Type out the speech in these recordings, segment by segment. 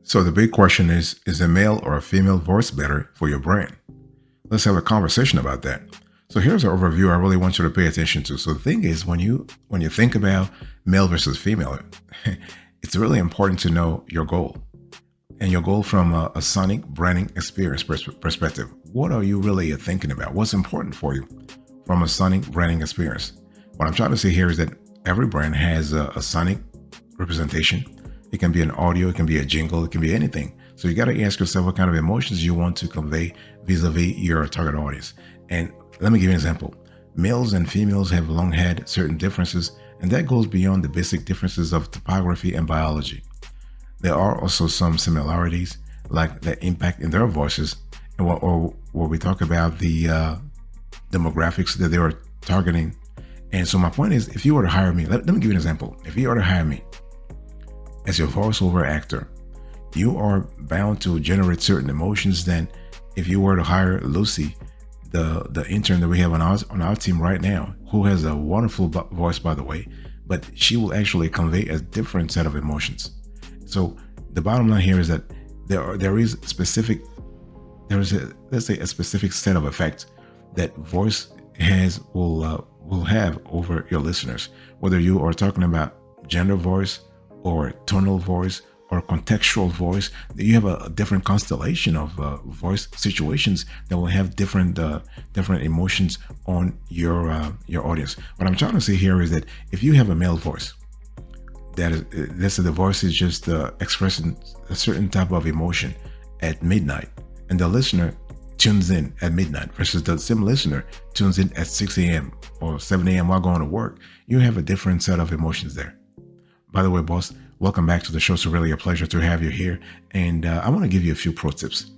So the big question is a male or a female voice better for your brand? Let's have a conversation about that. So here's an overview I really want you to pay attention to. So the thing is, when you think about male versus female, it's really important to know your goal and your goal from a sonic branding experience perspective. What are you really thinking about? What's important for you from a sonic branding experience? What I'm trying to say here is that every brand has a sonic representation. It can be an audio, it can be a jingle, it can be anything. So you got to ask yourself what kind of emotions you want to convey vis-a-vis your target audience. And let me give you an example. Males and females have long had certain differences, and that goes beyond the basic differences of topography and biology. There are also some similarities, like the impact in their voices, and what we talk about the demographics that they are targeting. And so my point is, if you were to hire me, let me give you an example. If you were to hire me as your voiceover actor, you are bound to generate certain emotions than if you were to hire Lucy, the intern that we have on our team right now, who has a wonderful voice, by the way, but she will actually convey a different set of emotions. So the bottom line here is that let's say a specific set of effects that voice will have over your listeners, whether you are talking about gender voice or tonal voice or contextual voice. You have a different constellation of voice situations that will have different emotions on your audience. What I'm trying to say here is that if you have a male voice, that is, let's say the voice is just expressing a certain type of emotion at midnight, and the listener tunes in at midnight versus the same listener tunes in at 6 a.m. or 7 a.m. while going to work, you have a different set of emotions there. By the way, boss, welcome back to the show. It's really a pleasure to have you here. And I want to give you a few pro tips.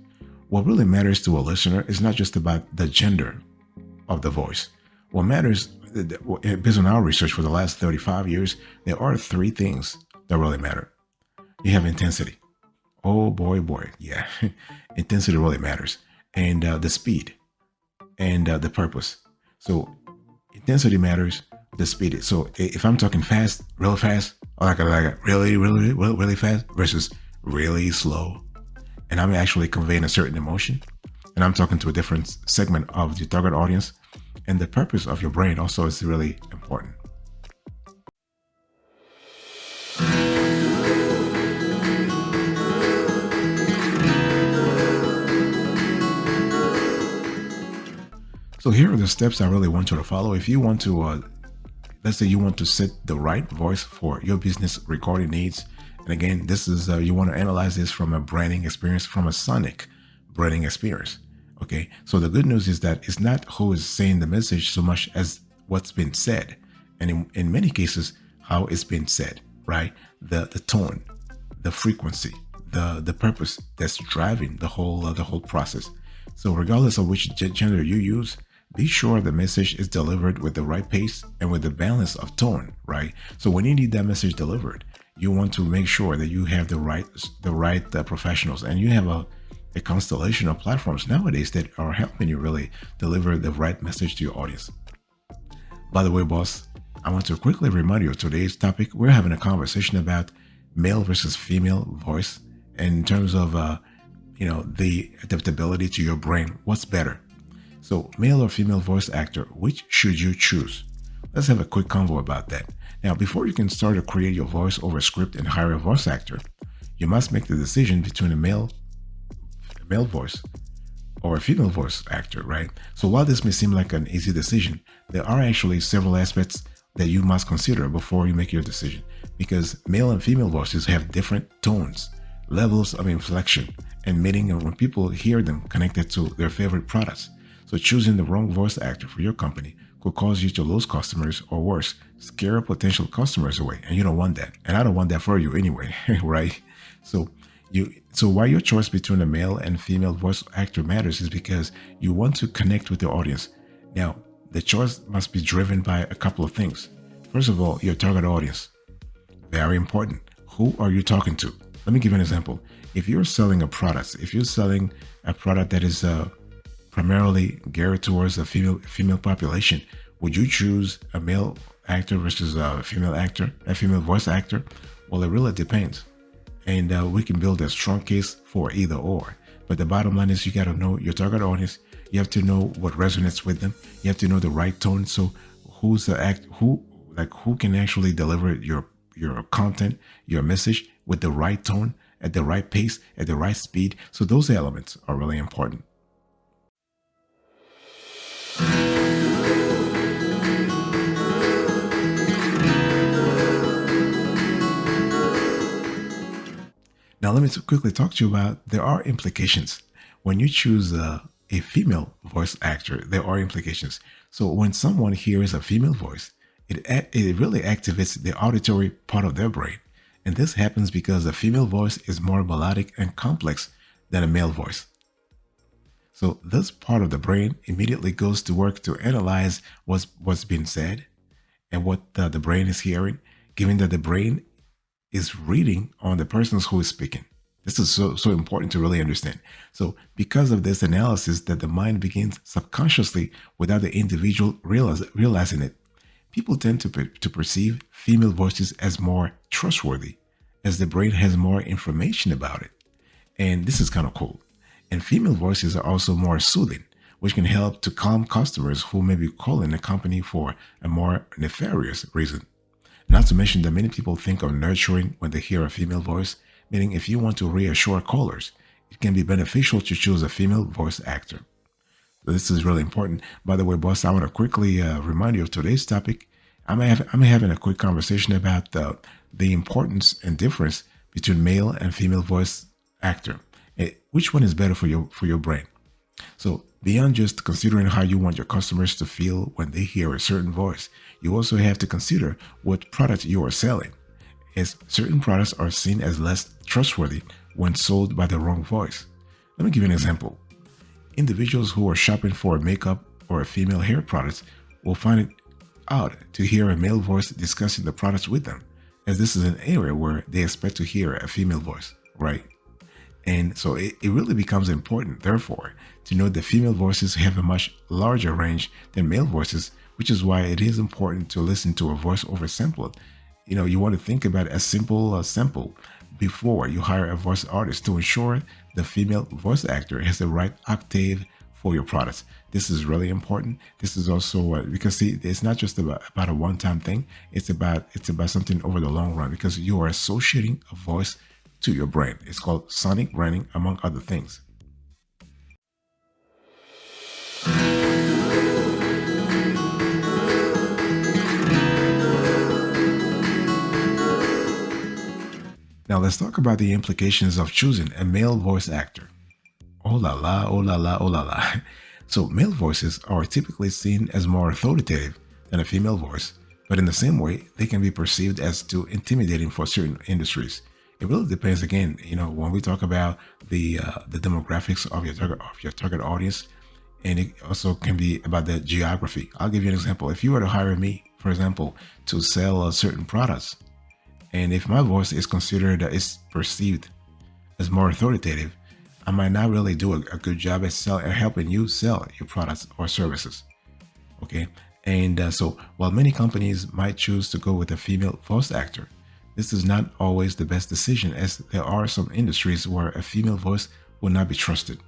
What really matters to a listener is not just about the gender of the voice. What matters, based on our research for the last 35 years, there are three things that really matter. You have intensity. Oh boy, yeah. Intensity really matters. And the speed and the purpose. So intensity matters, the speed. So if I'm talking fast, real fast, or like a really fast versus really slow, and I'm actually conveying a certain emotion, and I'm talking to a different segment of the target audience, and the purpose of your brain also is really important. So here are the steps I really want you to follow. If you want to, let's say you want to set the right voice for your business recording needs. And again, this is, you want to analyze this from a branding experience, from a sonic branding experience. Okay. So the good news is that it's not who is saying the message so much as what's been said. And in many cases, how it's been said, right? The tone, the frequency, the purpose that's driving the whole process. So regardless of which gender you use, be sure the message is delivered with the right pace and with the balance of tone, right? So when you need that message delivered, you want to make sure that you have the right professionals, and you have a constellation of platforms nowadays that are helping you really deliver the right message to your audience. By the way, boss, I want to quickly remind you of today's topic. We're having a conversation about male versus female voice, and in terms of the adaptability to your brain. What's better? So male or female voice actor, which should you choose? Let's have a quick convo about that. Now, before you can start to create your voice over script and hire a voice actor, you must make the decision between a male voice or a female voice actor, right? So while this may seem like an easy decision, there are actually several aspects that you must consider before you make your decision, because male and female voices have different tones, levels of inflection, and meaning when people hear them connected to their favorite products. So choosing the wrong voice actor for your company could cause you to lose customers, or worse, scare potential customers away. And you don't want that. And I don't want that for you anyway, right? So why your choice between a male and female voice actor matters is because you want to connect with the audience. Now, the choice must be driven by a couple of things. First of all, your target audience. Very important. Who are you talking to? Let me give you an example. If you're selling a product, that is primarily geared towards a female population, would you choose a male actor versus a female voice actor? Well, it really depends. and we can build a strong case for either or. But the bottom line is you got to know your target audience. You have to know what resonates with them. You have to know the right tone. So who's the act who can actually deliver your content, your message with the right tone, at the right pace, at the right speed. So those elements are really important. Now, let me quickly talk to you about there are implications. When you choose a female voice actor, there are implications. So when someone hears a female voice, it really activates the auditory part of their brain. And this happens because a female voice is more melodic and complex than a male voice. So this part of the brain immediately goes to work to analyze what's being said and what the brain is hearing, given that the brain is reading on the persons who is speaking. This is so important to really understand. So because of this analysis that the mind begins subconsciously without the individual realizing it, people tend to perceive female voices as more trustworthy as the brain has more information about it. And this is kind of cool. And female voices are also more soothing, which can help to calm customers who may be calling a company for a more nefarious reason. Not to mention that many people think of nurturing when they hear a female voice, meaning if you want to reassure callers, it can be beneficial to choose a female voice actor. This is really important. By the way, boss, I want to quickly remind you of today's topic. I'm having a quick conversation about the importance and difference between male and female voice actor. Which one is better for your brain? So beyond just considering how you want your customers to feel when they hear a certain voice, you also have to consider what product you are selling, as certain products are seen as less trustworthy when sold by the wrong voice. Let me give you an example. Individuals who are shopping for makeup or a female hair product will find it odd to hear a male voice discussing the products with them, as this is an area where they expect to hear a female voice, right? And so it really becomes important, therefore, to know that female voices have a much larger range than male voices, which is why it is important to listen to a voiceover sample. You want to think about a simple sample before you hire a voice artist to ensure the female voice actor has the right octave for your products. This is really important. This is also because see, it's not just about a one-time thing. It's about something over the long run, because you are associating a voice to your brain. It's called sonic branding, among other things. Now let's talk about the implications of choosing a male voice actor. Oh la la, oh la la, oh la la. So male voices are typically seen as more authoritative than a female voice, but in the same way, they can be perceived as too intimidating for certain industries. It really depends. Again, when we talk about the demographics of your target audience, and it also can be about the geography. I'll give you an example. If you were to hire me, for example, to sell certain products, and if my voice is considered is perceived as more authoritative, I might not really do a good job at helping you sell your products or services. Okay, and so while many companies might choose to go with a female voice actor, this is not always the best decision, as there are some industries where a female voice will not be trusted.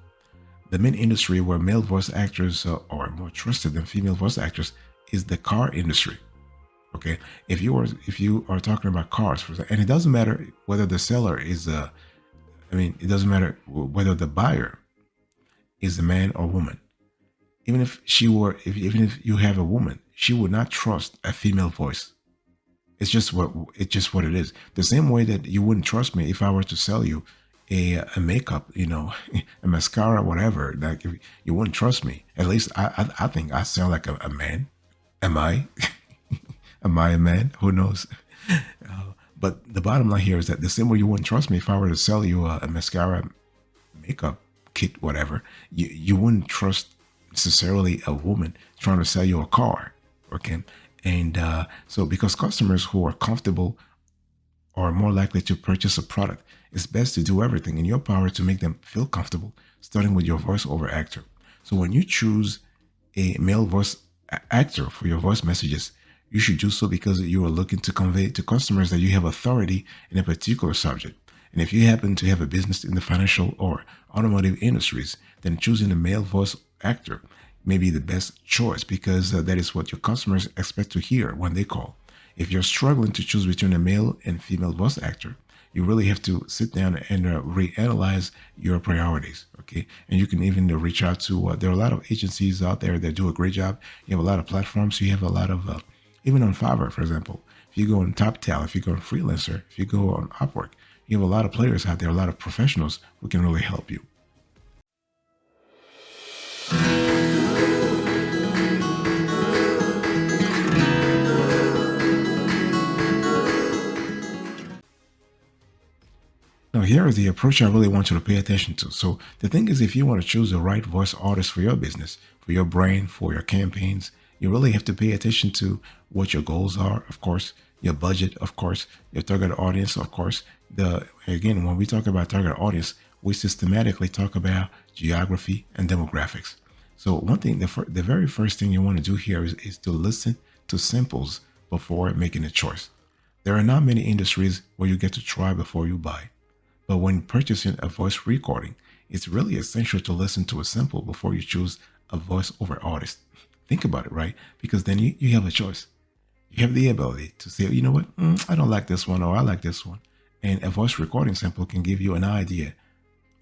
The main industry where male voice actors are more trusted than female voice actors is the car industry. Okay, if you are talking about cars, for example, and it doesn't matter whether the seller is it doesn't matter whether the buyer is a man or woman. Even if even if you have a woman, she would not trust a female voice. It's just what it is. The same way that you wouldn't trust me if I were to sell you a makeup, a mascara, whatever. Like, if you wouldn't trust me. At least I think I sound like a man. Am I? Am I a man? Who knows? But the bottom line here is that the same way you wouldn't trust me if I were to sell you a mascara, makeup kit, whatever. You wouldn't trust necessarily a woman trying to sell you a car. Okay. And so because customers who are comfortable are more likely to purchase a product, it's best to do everything in your power to make them feel comfortable, starting with your voiceover actor. So when you choose a male voice actor for your voice messages, you should do so because you are looking to convey to customers that you have authority in a particular subject. And if you happen to have a business in the financial or automotive industries, then choosing a male voice actor may be the best choice because that is what your customers expect to hear when they call. If you're struggling to choose between a male and female voice actor, you really have to sit down and reanalyze your priorities. Okay. And you can even reach out to, there are a lot of agencies out there that do a great job. You have a lot of platforms. You have a lot of, even on Fiverr, for example, if you go on TopTal, if you go on Freelancer, if you go on Upwork, you have a lot of players out there, a lot of professionals who can really help you. Now, here is the approach I really want you to pay attention to. So, the thing is, if you want to choose the right voice artist for your business, for your brand, for your campaigns, you really have to pay attention to what your goals are, of course, your budget, of course, your target audience, of course. Again, when we talk about target audience, we systematically talk about geography and demographics. So, one thing, the very first thing you want to do here is to listen to samples before making a choice. There are not many industries where you get to try before you buy. But when purchasing a voice recording, it's really essential to listen to a sample before you choose a voiceover artist. Think about it, right? Because then you have a choice. You have the ability to say, you know what, I don't like this one or I like this one. And a voice recording sample can give you an idea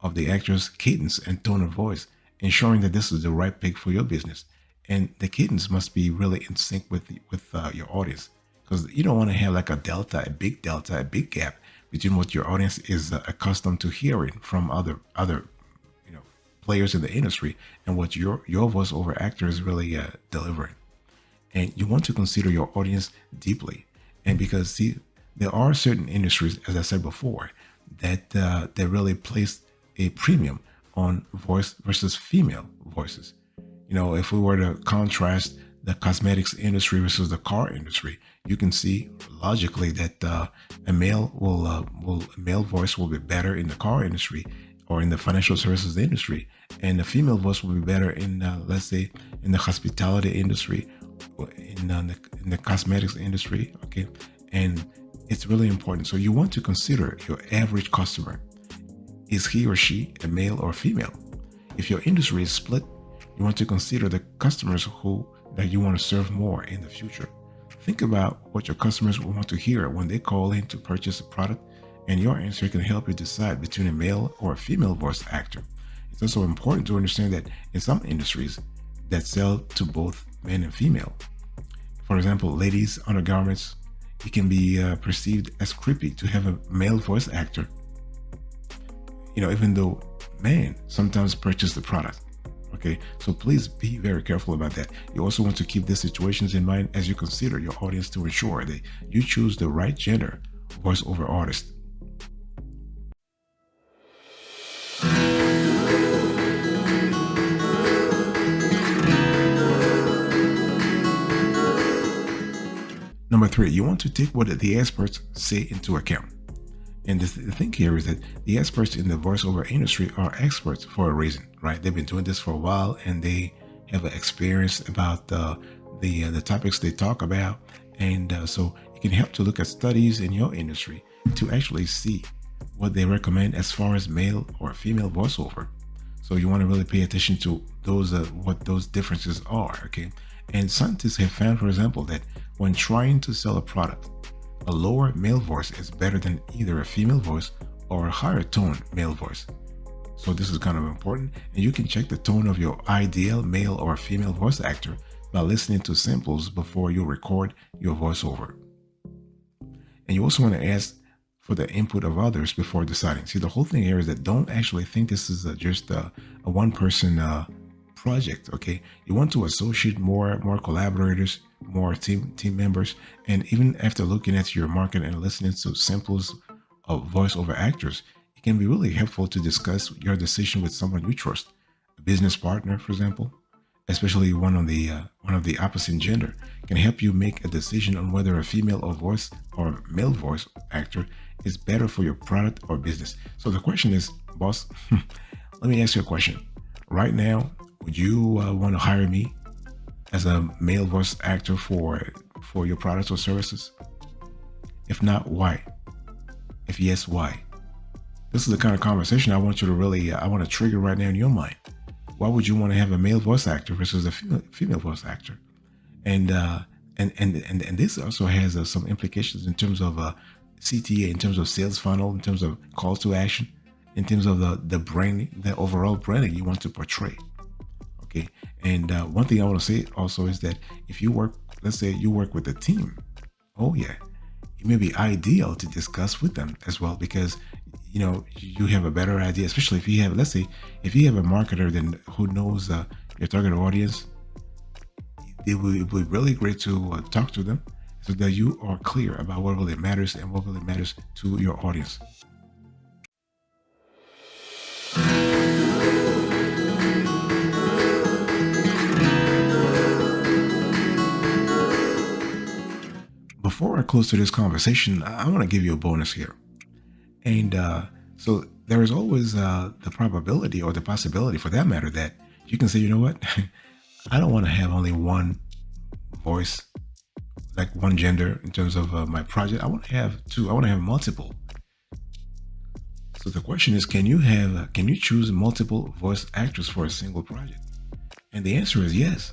of the actor's cadence and tone of voice, ensuring that this is the right pick for your business. And the cadence must be really in sync with your audience, because you don't want to have like a delta, a big gap between what your audience is accustomed to hearing from other players in the industry and what your voiceover actor is really delivering. And you want to consider your audience deeply. And because see, there are certain industries, as I said before, that really place a premium on voice versus female voices. If we were to contrast the cosmetics industry versus the car industry, you can see logically that a male voice will be better in the car industry or in the financial services industry, and a female voice will be better in, let's say, in the hospitality industry, in the cosmetics industry. Okay, and it's really important. So you want to consider your average customer. Is he or she a male or female? If your industry is split, you want to consider the customers that you want to serve more in the future. Think about what your customers will want to hear when they call in to purchase a product, and your answer can help you decide between a male or a female voice actor. It's also important to understand that in some industries that sell to both men and female, for example, ladies' undergarments, it can be perceived as creepy to have a male voice actor, even though men sometimes purchase the product. Okay, so please be very careful about that. You also want to keep these situations in mind as you consider your audience to ensure that you choose the right gender voiceover artist. Number 3, you want to take what the experts say into account. And the thing here is that the experts in the voiceover industry are experts for a reason, right? They've been doing this for a while and they have an experience about the topics they talk about. And so it can help to look at studies in your industry to actually see what they recommend as far as male or female voiceover. So you want to really pay attention to those what those differences are, okay? And scientists have found, for example, that when trying to sell a product, a lower male voice is better than either a female voice or a higher tone male voice. So this is kind of important, and you can check the tone of your ideal male or female voice actor by listening to samples before you record your voiceover. And you also want to ask for the input of others before deciding. See, the whole thing here is that don't actually think this is just a one-person project. Okay, you want to associate more collaborators, more team members, and even after looking at your market and listening to samples of voiceover actors, it can be really helpful to discuss your decision with someone you trust, a business partner, for example, especially one of the opposite gender, can help you make a decision on whether a female or male voice actor is better for your product or business. So the question is, boss, let me ask you a question. Right now, would you want to hire me as a male voice actor for your products or services? If not, why? If yes, why? This is the kind of conversation I want you to really, I want to trigger right now in your mind. Why would you want to have a male voice actor versus a female voice actor? And and this also has some implications in terms of CTA, in terms of sales funnel, in terms of calls to action, in terms of the branding, the overall branding you want to portray. Okay, and one thing I want to say also is that if you work, let's say you work with a team, oh yeah, it may be ideal to discuss with them as well because you have a better idea, especially if you have, let's say, if you have a marketer then who knows your target audience. It would be really great to talk to them so that you are clear about what really matters and what really matters to your audience. Before I close to this conversation, I want to give you a bonus here. And so there is always the probability or the possibility, for that matter, that you can say, you know what, I don't want to have only one voice, like one gender in terms of my project. I want to have two. I want to have multiple. So the question is, can you choose multiple voice actors for a single project? And the answer is yes.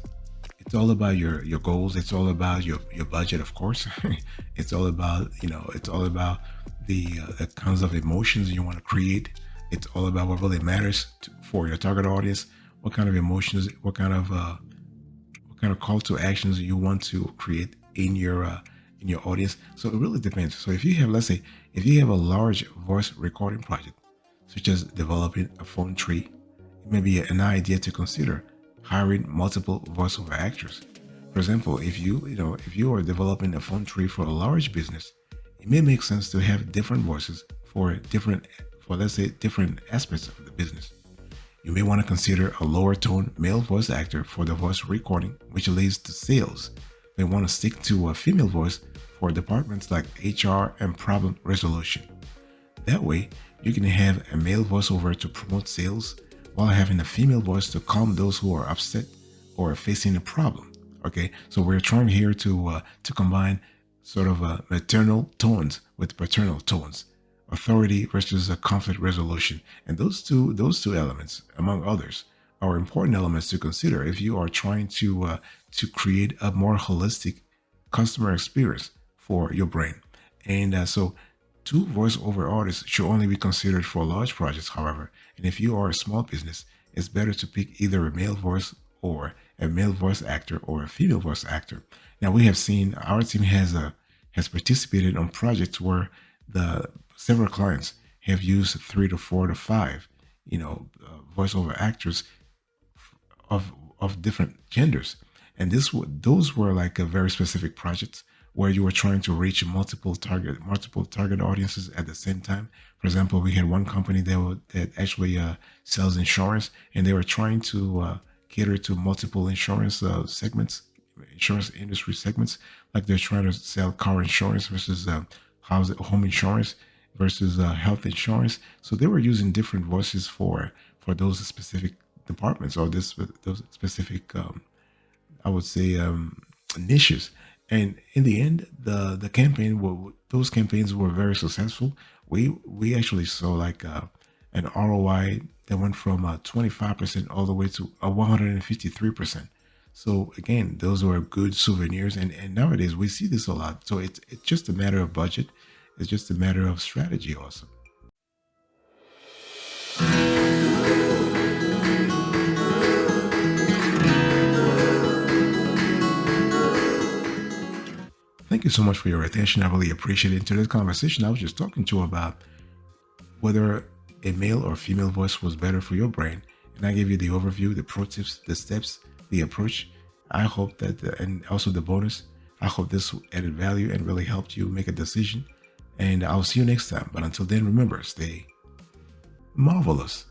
It's all about your goals. It's all about your budget, of course. It's all about it's all about the kinds of emotions you want to create. It's all about what really matters for your target audience. What kind of emotions? What kind of call to actions you want to create in your audience. So it really depends. So if you have, let's say, if you have a large voice recording project, such as developing a phone tree, it may be an idea to consider hiring multiple voiceover actors. For example, if you are developing a phone tree for a large business, it may make sense to have different voices for let's say different aspects of the business. You may want to consider a lower tone male voice actor for the voice recording, which leads to sales. They want to stick to a female voice for departments like HR and problem resolution. That way, you can have a male voiceover to promote sales while having a female voice to calm those who are upset or facing a problem. Okay, so we're trying here to combine sort of maternal tones with paternal tones, authority versus a conflict resolution, and those two elements, among others, are important elements to consider if you are trying to create a more holistic customer experience for your brand. And so two voiceover artists should only be considered for large projects, however. And if you are a small business, it's better to pick either a male voice or a male voice actor or a female voice actor. Now we have seen our team has participated on projects where the several clients have used 3 to 4 to 5, voiceover actors of different genders, and those were like a very specific projects where you were trying to reach multiple target audiences at the same time. For example, we had one company that actually sells insurance, and they were trying to cater to multiple insurance segments, insurance industry segments. Like they're trying to sell car insurance versus home insurance versus health insurance. So they were using different voices for those specific departments or those specific I would say niches. And in the end, the campaign those campaigns were very successful. We actually saw like an ROI that went from 25% all the way to 153%. So again, those were good souvenirs, and nowadays we see this a lot. So it's just a matter of budget. It's just a matter of strategy also. Thank you so much for your attention. I really appreciate it. In today's conversation, I was just talking to you about whether a male or female voice was better for your brain. And I gave you the overview, the pro tips, the steps, the approach. I hope that, and also the bonus, I hope this added value and really helped you make a decision. And I'll see you next time. But until then, remember, stay marvelous.